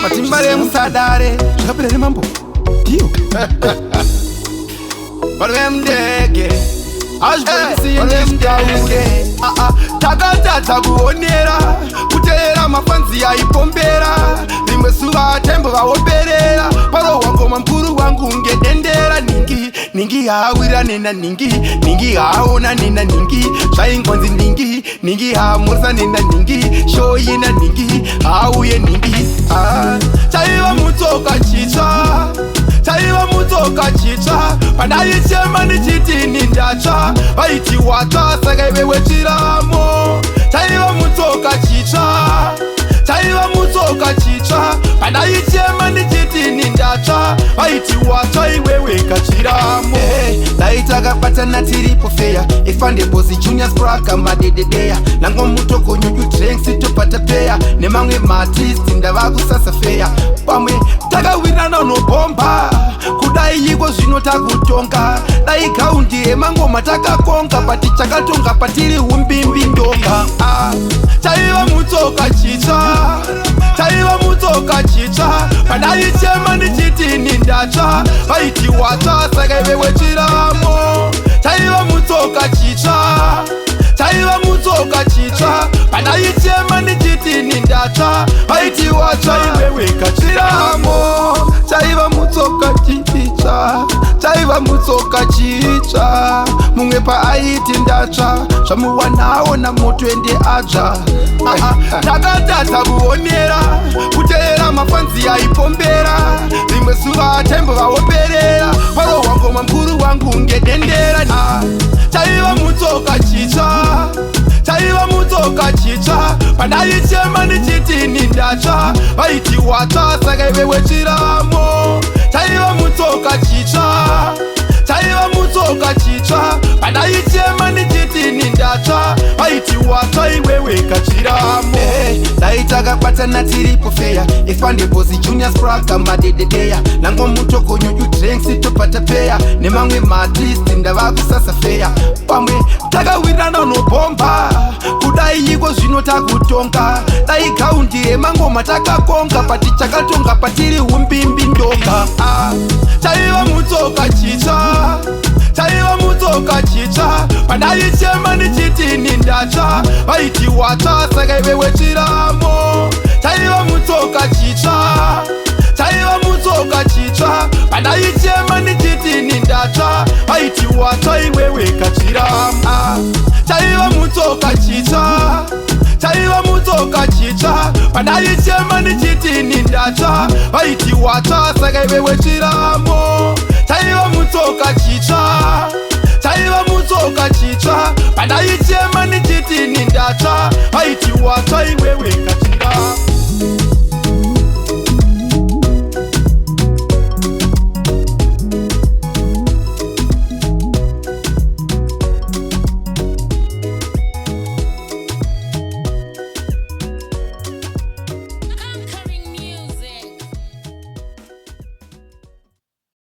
Matimbare musadare Chakapira mambo Dio Baremdege takatadza kuonera kuteera mafanzi aipombera rimwe suva tembo vaoperera parohwa ngoma mukuru wangu ngedendera ningi haawira nena ningi haaona nena ningi zvaingonzi ningi haamurisa nena ningi shoyina ningi haauye ningi chaiva mutsoka chitsva chaiva mutsoka chitsva pandaichema ndichitini ndatsva vaiti watsva saka ive wechiramo chaiva mutsoka chitsva chaiva mutsoka chitsva pandaichema ndichitini ndatsva vaiti watsva iwe wekachiramo daitakabatana tiripo feya efandebosi junior spraka madededeya nango mutoko nyuju drinks topata peya nemamwe maartisti ndava kusasa feya pamwe takawirana nobomba kudai iko zvino takutonga dai kaundi emangoma takakonga pati chakatonga patiri umbimbi ndonga chaiva mutsoka chitsva chaiva mutsoka chitsva pandaichema ndichitini ndatsva vaiti watsva saka ive wechiramo chaiva mutsoka chitsva chaiva mutsoka chitsva pandaichema ndichitini ndatsva vaiti watsva iwe wekachiramo chaiva mutsoka chitsva chaiva mutsoka chitsva mumwe paaiti ndatsva zvamuwanawo namoto ende atsva takatadza kuonera kuteera mafanzi aipombera rimwe suva tembo vaoperera parohwa ngoma mukuru wangu ngedendera chaiva mutsoka chitsva chaiva mutsoka chitsva pandaichema ndichitini ndatsva vaiti watsva saka ive wechiramo chaiva mutsoka chitsva chaiva mutsoka chitsva pandaichema ndichitini ndatsva vaiti watsva iwe wekachiramo daitakabatana tiripo feya efandebosi junior spraka madededeya nango mutoko nyuju drinks topata peya nemamwe maartisti ndava kusasa feya pamwe takawirana nobomba kudai iko zvino takutonga dai kaundi emangoma takakonga pati chakatonga patiri umbimbi ndonga chaiva mutsoka chitsva chaiva mutsoka chitsva pandaichema ndichitini ndatsva vaiti watsva saka ive wechiramo chaiva mutsoka chitsva chaiva mutsoka chitsva pandaichema ndichitini ndatsva vaiti watsva iwe wekachiramo chaiva mutsoka chitsva chaiva mutsoka chitsva pandaichema ndichitini ndatsva vaiti watsva saka ive wechiramo chaiva mutsoka chitsva chaiva mutsoka chitsva pandaichema ndichitini ndatsva vaiti watsva iwe wekachiramo